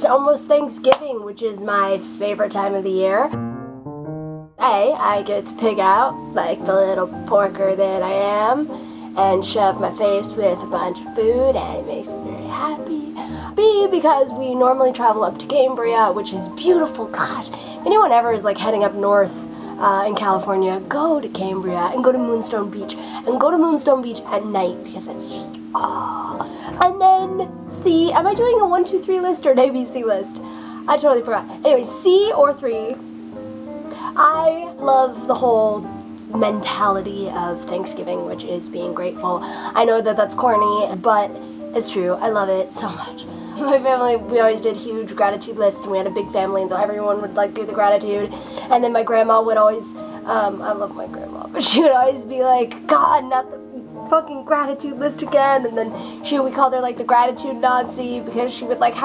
almost Thanksgiving, which is my favorite time of the year. I get to pig out like the little porker that I am and shove my face with a bunch of food, and it makes me very happy. B, because we normally travel up to Cambria, which is beautiful. Gosh, if anyone ever is like heading up north in California, go to Cambria and go to Moonstone Beach, and go to Moonstone Beach at night because it's just And then C, am I doing a 1, 2, 3 list or an ABC list? I totally forgot. Anyway, C or 3. I love the whole mentality of Thanksgiving, which is being grateful. I know that that's corny, but it's true. I love it so much. My family, we always did huge gratitude lists, and we had a big family, and so everyone would like do the gratitude. And then my grandma would always, I love my grandma, but she would always be like, God, not the fucking gratitude list again. And then we called her like the gratitude Nazi, because she would like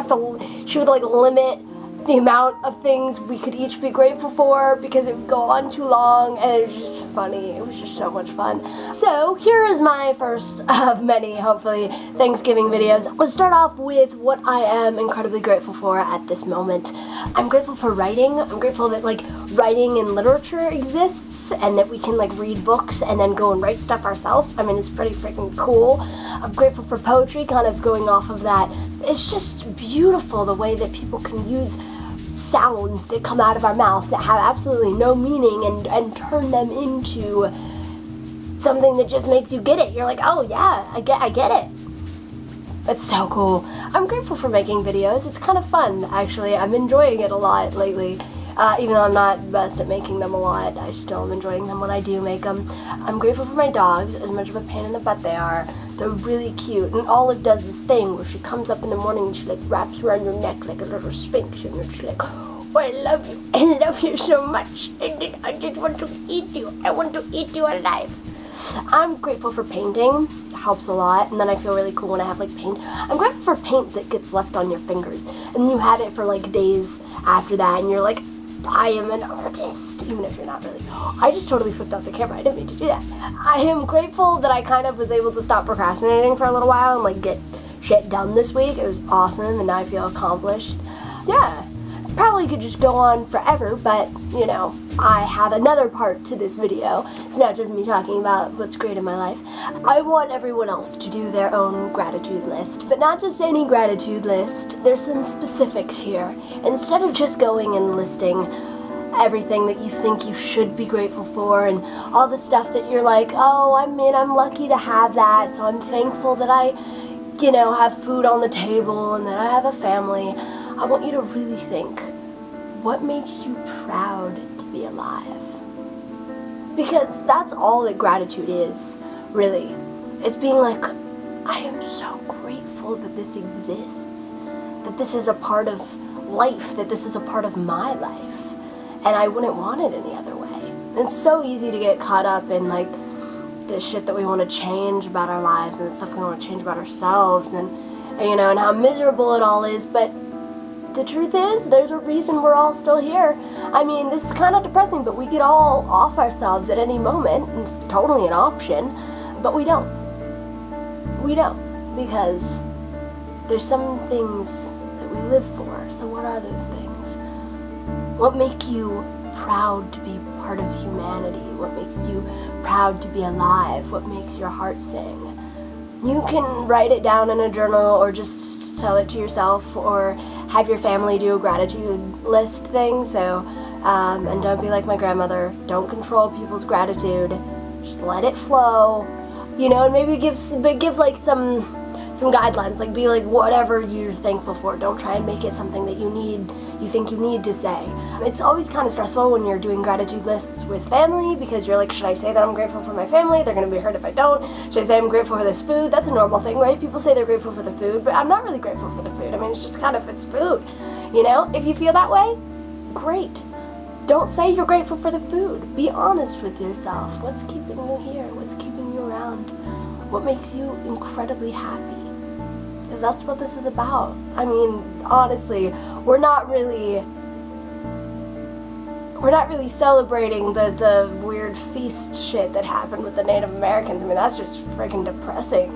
limit the amount of things we could each be grateful for because it would go on too long, and it was just funny. It was just so much fun. So here is my first of many, hopefully, Thanksgiving videos. Let's start off with what I am incredibly grateful for at this moment. I'm grateful for writing. I'm grateful that like writing and literature exists, and that we can like read books and then go and write stuff ourselves. I mean, it's pretty freaking cool. I'm grateful for poetry, kind of going off of that. It's just beautiful the way that people can use sounds that come out of our mouth that have absolutely no meaning and turn them into something that just makes you get it. You're like, oh yeah, I get it. That's so cool. I'm grateful for making videos. It's kind of fun, actually. I'm enjoying it a lot lately. Even though I'm not best at making them a lot, I still am enjoying them when I do make them. I'm grateful for my dogs, as much of a pain in the butt they are. They're really cute, and Olive does this thing where she comes up in the morning and she like wraps around your neck like a little sphinx, and she's like, oh, I love you so much, and I just want to eat you. I want to eat you alive. I'm grateful for painting. It helps a lot, and then I feel really cool when I have like paint. I'm grateful for paint that gets left on your fingers, and you had it for like days after that, and you're like, I am an artist, even if you're not really. I just totally flipped off the camera. I didn't mean to do that. I am grateful that I kind of was able to stop procrastinating for a little while and like get shit done this week. It was awesome, and now I feel accomplished. Yeah, probably could just go on forever, but you know, I have another part to this video. It's not just me talking about what's great in my life. I want everyone else to do their own gratitude list, but not just any gratitude list. There's some specifics here. Instead of just going and listing everything that you think you should be grateful for and all the stuff that you're like, oh, I'm lucky to have that, so I'm thankful that I, you know, have food on the table and that I have a family. I want you to really think, what makes you proud to be alive? Because that's all that gratitude is, really. It's being like, I am so grateful that this exists, that this is a part of life, that this is a part of my life, and I wouldn't want it any other way. It's so easy to get caught up in like the shit that we want to change about our lives and the stuff we want to change about ourselves, and you know, and how miserable it all is, but the truth is, there's a reason we're all still here. I mean, this is kind of depressing, but we get all off ourselves at any moment. It's totally an option, but we don't. We don't, because there's some things that we live for. So what are those things? What make you proud to be part of humanity? What makes you proud to be alive? What makes your heart sing? You can write it down in a journal, or just tell it to yourself, or have your family do a gratitude list thing. So, and don't be like my grandmother. Don't control people's gratitude. Just let it flow, you know. And maybe give like some guidelines. Like, be like, whatever you're thankful for. Don't try and make it something that you think you need to say. It's always kind of stressful when you're doing gratitude lists with family, because you're like, should I say that I'm grateful for my family? They're going to be hurt if I don't. Should I say I'm grateful for this food? That's a normal thing, right? People say they're grateful for the food, but I'm not really grateful for the food. I mean, it's just kind of, it's food, you know? If you feel that way, great. Don't say you're grateful for the food. Be honest with yourself. What's keeping you here? What's keeping you around? What makes you incredibly happy? Because that's what this is about. I mean, honestly, we're not really celebrating the weird feast shit that happened with the Native Americans. I mean, that's just freaking depressing.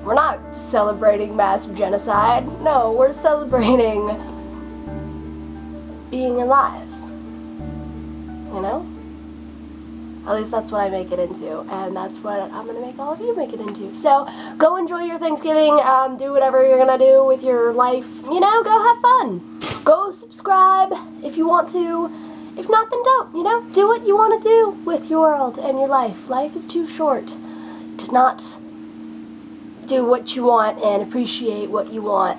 We're not celebrating mass genocide. No, we're celebrating being alive. You know? At least that's what I make it into, and that's what I'm going to make all of you make it into. So, go enjoy your Thanksgiving, do whatever you're going to do with your life. You know, go have fun. Go subscribe if you want to. If not, then don't, you know? Do what you want to do with your world and your life. Life is too short to not do what you want and appreciate what you want.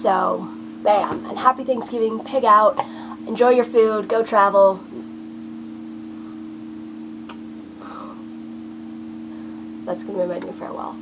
So, bam. And happy Thanksgiving. Pig out. Enjoy your food. Go travel. That's going to be my new farewell.